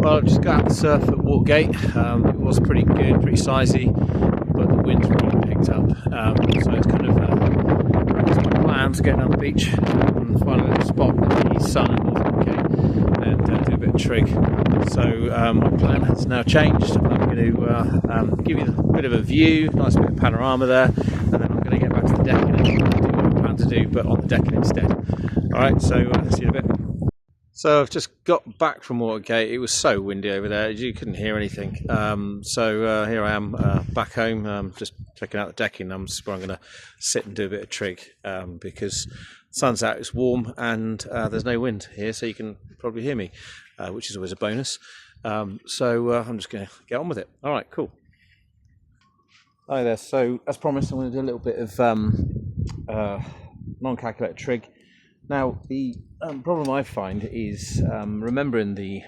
Well, I've just got out the surf at Watergate. It was pretty good, pretty sizey, but the wind's really picked up. So it's kind of practice my plans, get down the beach and find a little spot with the sun and Watergate and do a bit of trig. So my plan has now changed. I'm going to give you a bit of a view, nice bit of panorama there, and then I'm going to get back to the decking and do what I plan to do, but on the decking instead. Alright, so see you in a bit. So I've just got back from Watergate. It was so windy over there, you couldn't hear anything. So here I am back home, just checking out the decking. Where I'm going to sit and do a bit of trig because the sun's out, it's warm, and there's no wind here, so you can probably hear me, which is always a bonus. So I'm just going to get on with it. All right, cool. Hi there. So as promised, I'm going to do a little bit of non-calculated trig. Now, the problem I find is remembering the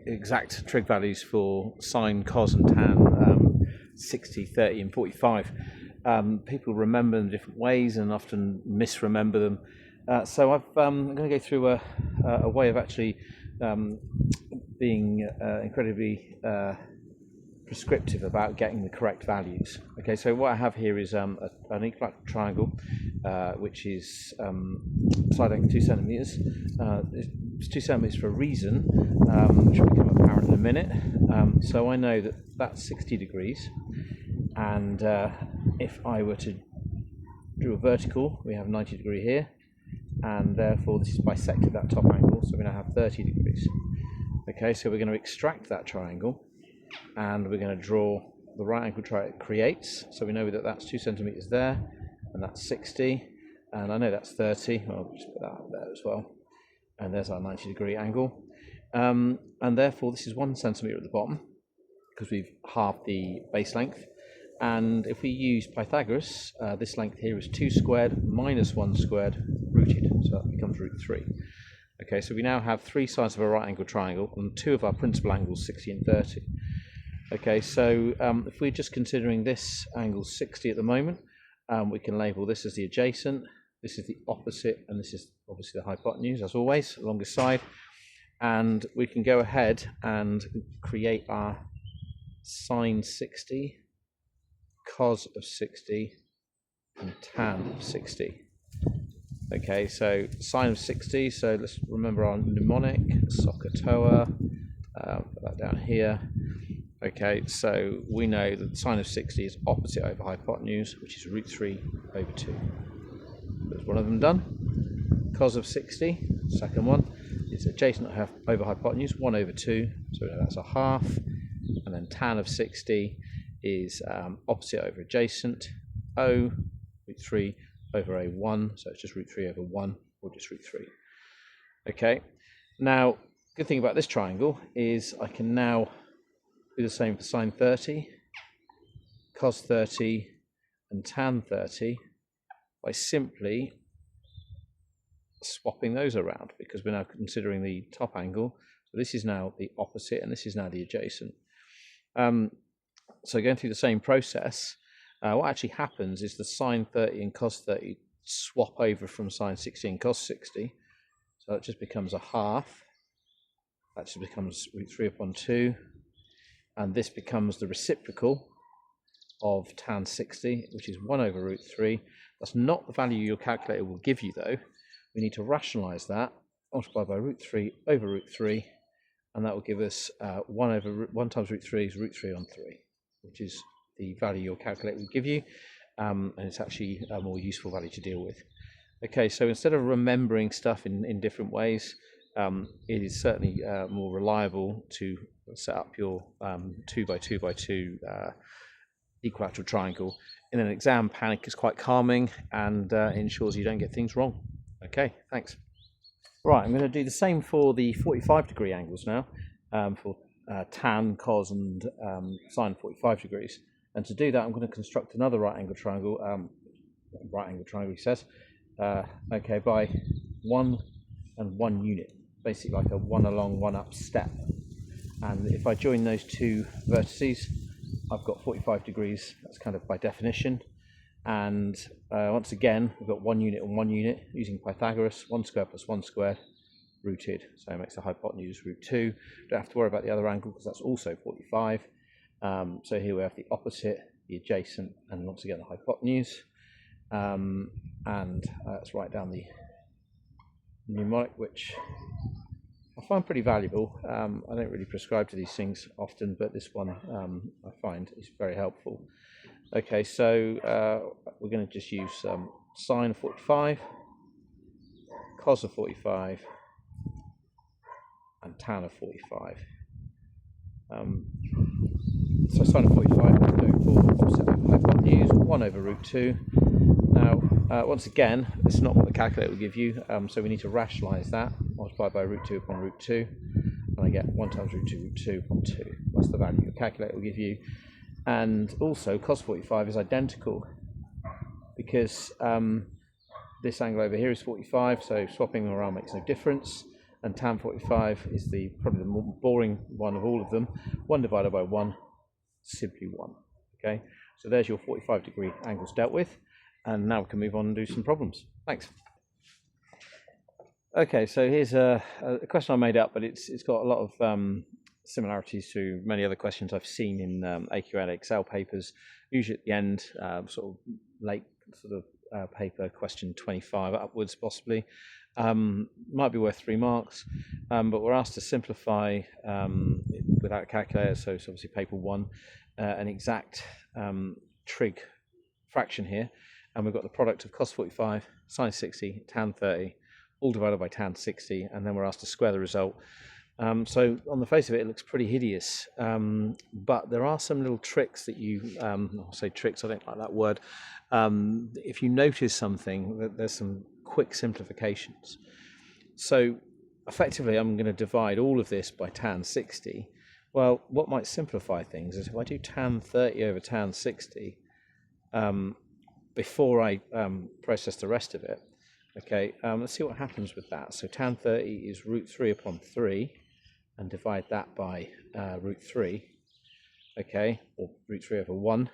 exact trig values for sine, cos and tan, 60, 30 and 45. People remember them different ways and often misremember them. So I'm going to go through a way of actually being incredibly prescriptive about getting the correct values. Okay, so what I have here is an equilateral triangle, which is side length 2 centimeters. It's 2 centimeters for a reason, which will become apparent in a minute. So I know that that's 60 degrees, and if I were to draw a vertical, we have 90 degree here, and therefore this is bisected that top angle, so we're going to have 30 degrees. Okay, so we're going to extract that triangle, and we're going to draw the right angle triangle it creates. So we know that that's 2 centimeters there, and that's 60, and I know that's 30. I'll just put that up there as well. And there's our 90 degree angle. And therefore this is 1 centimeter at the bottom, because we've halved the base length. And if we use Pythagoras, this length here is 2 squared minus 1 squared rooted, so that becomes root 3. Okay, so we now have 3 sides of a right angle triangle and 2 of our principal angles, 60 and 30. Okay, so if we're just considering this angle 60 at the moment, we can label this as the adjacent, this is the opposite, and this is obviously the hypotenuse, as always, longest side. And we can go ahead and create our sine 60, cos of 60, and tan of 60. Okay, so sine of 60, so let's remember our mnemonic, SOHCAHTOA, put that down here. Okay, so we know that the sine of 60 is opposite over hypotenuse, which is root 3 over 2. There's one of them done. Cos of 60, second one, is adjacent over hypotenuse, 1 over 2, so that's a half. And then tan of 60 is opposite over adjacent, O, root 3 over A1, so it's just root 3 over 1, or just root 3. Okay, now, good thing about this triangle is I can now do the same for sine 30, cos 30, and tan 30 by simply swapping those around, because we're now considering the top angle. So this is now the opposite, and this is now the adjacent. So going through the same process, what actually happens is the sine 30 and cos 30 swap over from sine 60 and cos 60. So it just becomes a half. That just becomes root 3 upon 2. And this becomes the reciprocal of tan 60, which is 1 over root 3. That's not the value your calculator will give you, though. We need to rationalise that, multiply by root 3 over root 3, and that will give us 1 times root 3 is root 3 on 3, which is the value your calculator will give you, and it's actually a more useful value to deal with. Okay, so instead of remembering stuff in different ways, it is certainly more reliable to set up your 2 by 2 by 2 equilateral triangle. In an exam, panic is quite calming and ensures you don't get things wrong. Okay, thanks. Right, I'm going to do the same for the 45 degree angles now, for tan, cos and sine 45 degrees. And to do that, I'm going to construct another right angle triangle, he says, okay, by 1 and 1 unit, basically like a 1 along 1 up step. And if I join those two vertices, I've got 45 degrees, that's kind of by definition. And once again, we've got 1 unit and 1 unit using Pythagoras, 1 squared plus 1 squared, rooted, so it makes the hypotenuse root 2. Don't have to worry about the other angle because that's also 45. So here we have the opposite, the adjacent, and once again the hypotenuse. Let's write down the mnemonic, which I find pretty valuable. I don't really prescribe to these things often, but this one I find is very helpful. Okay, so we're going to just use sine of 45, cos of 45, and tan of 45. So sine of 45 is going for hypotenuse, 1 over root 2. Now, once again, this is not what the calculator will give you, so we need to rationalise that. Multiply by root 2 upon root 2, and I get 1 times root 2 upon 2. That's the value the calculator will give you. And also, cos 45 is identical, because this angle over here is 45, so swapping them around makes no difference. And tan 45 is probably the more boring one of all of them. 1 divided by 1, simply 1. Okay, so there's your 45-degree angles dealt with. And now we can move on and do some problems. Thanks. Okay, so here's a question I made up, but it's got a lot of similarities to many other questions I've seen in AQA Excel papers. Usually at the end, sort of late sort of paper, question 25 upwards possibly. Might be worth 3 marks, but we're asked to simplify without a calculator, so it's obviously paper 1, an exact trig fraction here. And we've got the product of cos 45, sine 60, tan 30, all divided by tan 60, and then we're asked to square the result. So on the face of it, it looks pretty hideous, but there are some little tricks that you, I'll say tricks, I don't like that word. If you notice something, there's some quick simplifications. So effectively, I'm going to divide all of this by tan 60. Well, what might simplify things is if I do tan 30 over tan 60, before I process the rest of it. Okay, let's see what happens with that. So tan 30 is root 3 upon 3, and divide that by root 3, okay, or root 3 over 1.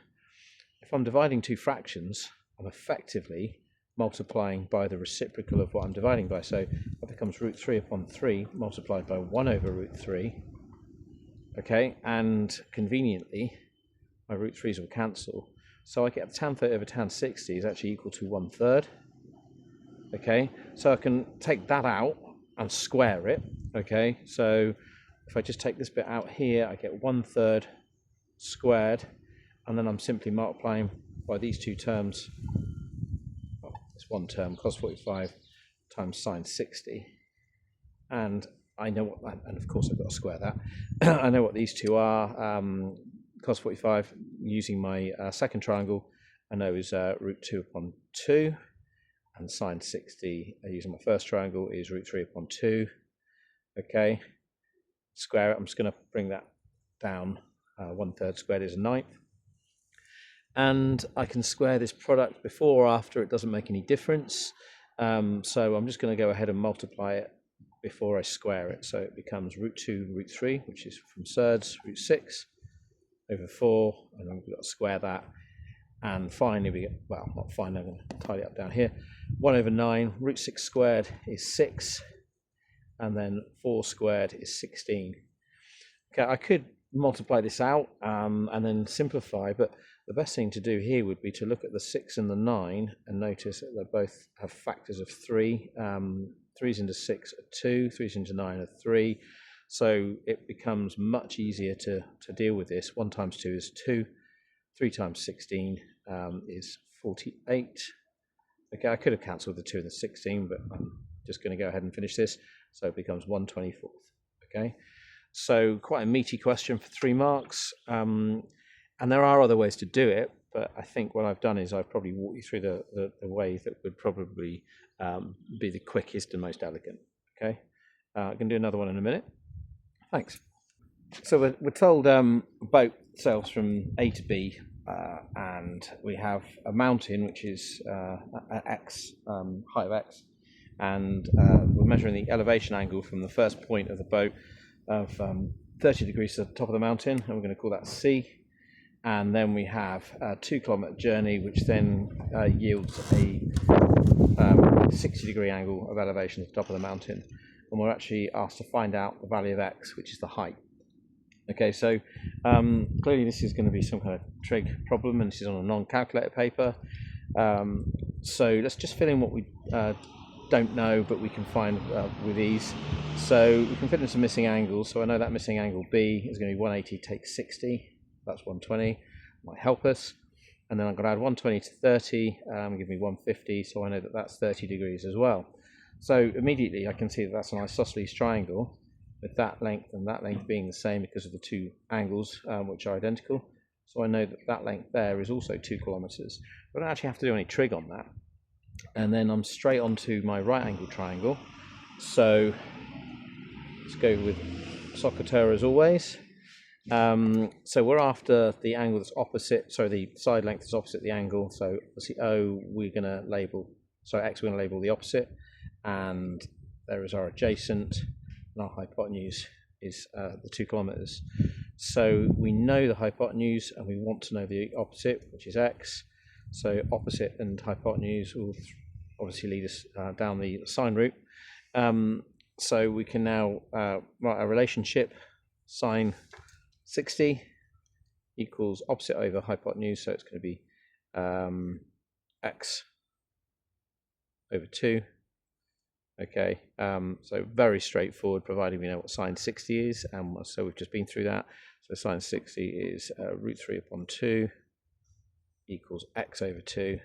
If I'm dividing two fractions, I'm effectively multiplying by the reciprocal of what I'm dividing by. So that becomes root 3 upon 3 multiplied by 1 over root 3, okay, and conveniently, my root 3's will cancel. So I get tan 30 over tan 60 is actually equal to 1/3. Okay, so I can take that out and square it. Okay, so if I just take this bit out here, I get 1/3 squared, and then I'm simply multiplying by these two terms. Well, it's one term, cos 45 times sine 60, and I know what that, and of course I've got to square that. I know what these two are. Cos 45, using my second triangle, I know is root 2 upon 2, and sine 60, using my first triangle, is root 3 upon 2. Okay, square it. I'm just going to bring that down. 1/3 squared is a 1/9. And I can square this product before or after, it doesn't make any difference. So I'm just going to go ahead and multiply it before I square it. So it becomes root 2 root 3, which is from surds, root 6 over 4, and then we've got to square that. And finally we get, well, not finally, I'm going to tidy up down here. 1 over 9, root 6 squared is 6, and then 4 squared is 16. Okay, I could multiply this out and then simplify, but the best thing to do here would be to look at the 6 and the 9 and notice that they both have factors of 3. 3's into 6 are 2, 3's into 9 are 3. So it becomes much easier to deal with this. 1 times 2 is 2, 3 times 16 is 48. Okay, I could have cancelled the 2 and the 16, but I'm just going to go ahead and finish this. So it becomes 1/24. Okay, so quite a meaty question for 3 marks. And there are other ways to do it, but I think what I've done is I've probably walked you through the way that would probably be the quickest and most elegant. Okay, I'm going to do another one in a minute. Thanks. So we're told a boat sails from A to B, and we have a mountain which is at X, height of X, and we're measuring the elevation angle from the first point of the boat of 30 degrees to the top of the mountain, and we're going to call that C. And then we have a 2-kilometer journey, which then yields a 60-degree angle of elevation at the top of the mountain. and we're actually asked to find out the value of x, which is the height. Okay, so clearly this is going to be some kind of trig problem, and this is on a non-calculator paper. So let's just fill in what we don't know, but we can find with ease. So we can fit in some missing angles. So I know that missing angle B is going to be 180 take 60. That's 120. Might help us. And then I'm going to add 120 to 30, give me 150. So I know that that's 30 degrees as well. So immediately I can see that that's an isosceles triangle, with that length and that length being the same because of the two angles which are identical. So I know that that length there is also 2 kilometers. But I don't actually have to do any trig on that. And then I'm straight onto my right angle triangle. So let's go with Socatura as always. So we're after the angle that's opposite, sorry, the side length is opposite the angle. So obviously O we're going to label, so X we're going to label the opposite, and there is our adjacent, and our hypotenuse is the 2 kilometers. So we know the hypotenuse and we want to know the opposite, which is X. So opposite and hypotenuse will obviously lead us down the sine route. So we can now write a relationship. Sine 60 equals opposite over hypotenuse, so it's going to be x over 2. Okay, so very straightforward, provided we know what sine 60 is, and so we've just been through that. So sine 60 is root 3 upon 2 equals x over 2.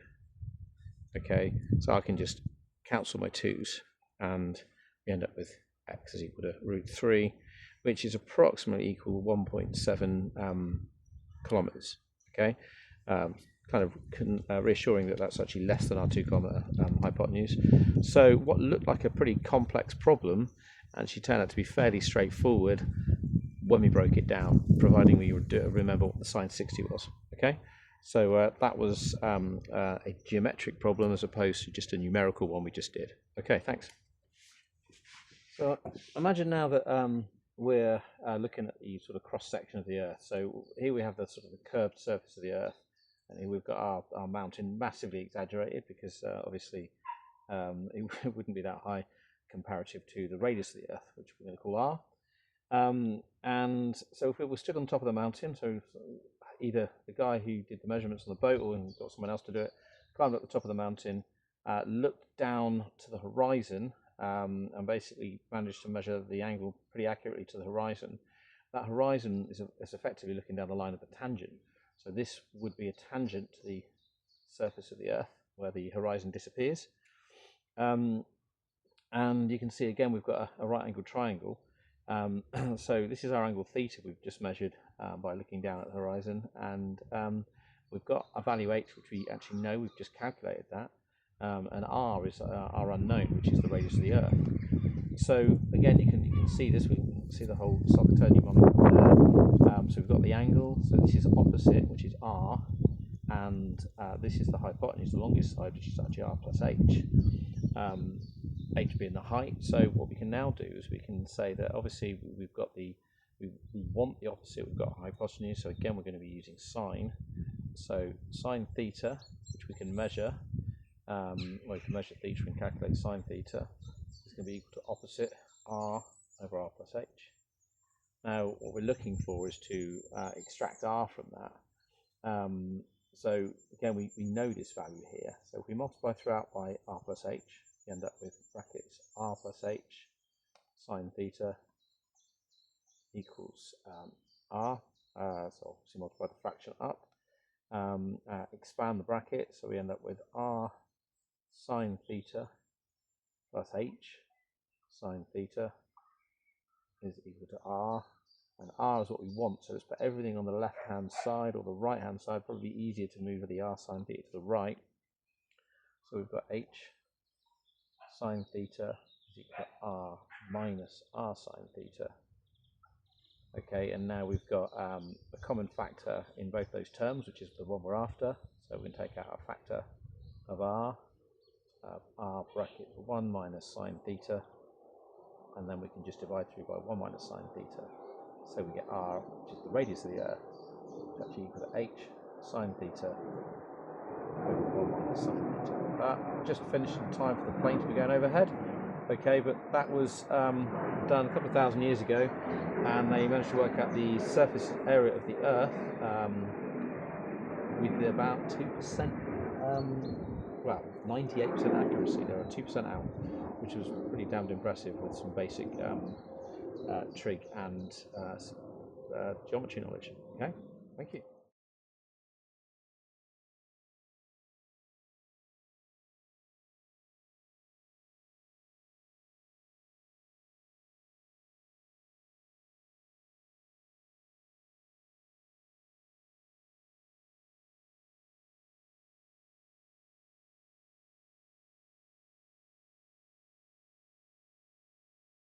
Okay, so I can just cancel my 2's, and we end up with x is equal to root 3, which is approximately equal to 1.7 kilometers. Okay, kind of reassuring that that's actually less than our 2 kilometer hypotenuse. So what looked like a pretty complex problem actually turned out to be fairly straightforward when we broke it down, providing we remember what the sine 60 was. Okay, so that was a geometric problem as opposed to just a numerical one we just did. Okay, thanks. So imagine now that we're looking at the sort of cross section of the Earth. So here we have the sort of the curved surface of the Earth, and here we've got our mountain massively exaggerated because obviously it wouldn't be that high comparative to the radius of the Earth, which we're going to call R. And so if we were stood on top of the mountain, so either the guy who did the measurements on the boat or got someone else to do it, climbed up the top of the mountain, looked down to the horizon, and basically managed to measure the angle pretty accurately to the horizon. That horizon is effectively looking down the line of a tangent. So this would be a tangent to the surface of the Earth where the horizon disappears. And you can see again we've got a right angled triangle. So this is our angle theta we've just measured by looking down at the horizon, and we've got a value h which we actually know, we've just calculated that. And r is our unknown, which is the radius of the Earth. So again, you can see this. We can see the whole Socatura mnemonic there. So we've got the angle. So this is opposite, which is r, and this is the hypotenuse, the longest side, which is actually r plus h. H being the height. So what we can now do is we can say that obviously we've got we want the opposite. We've got hypotenuse. So again, we're going to be using sine. So sine theta, which we can measure. We can measure theta and calculate sine theta. It's going to be equal to opposite r over r plus h. Now what we're looking for is to extract r from that. So again we know this value here. So if we multiply throughout by r plus h, we end up with brackets r plus h sine theta equals r. So obviously multiply the fraction up. Expand the bracket, so we end up with r sine theta plus h sine theta is equal to r, and r is what we want, so let's put everything on the left hand side or the right hand side. Probably easier to move the r sine theta to the right, so we've got h sine theta is equal to r minus r sine theta. Okay, and now we've got a common factor in both those terms, which is the one we're after, so we can take out a factor of r bracket 1 minus sine theta, and then we can just divide through by 1 minus sine theta. So we get r, which is the radius of the Earth, actually equal to h sine theta over 1 minus sine theta. Just finished in time for the plane to be going overhead. okay, but that was done a couple of thousand years ago, and they managed to work out the surface area of the Earth with about 2%, well, 98% accuracy. They were 2% out, which was pretty damned impressive with some basic trig and geometry knowledge. Okay, thank you.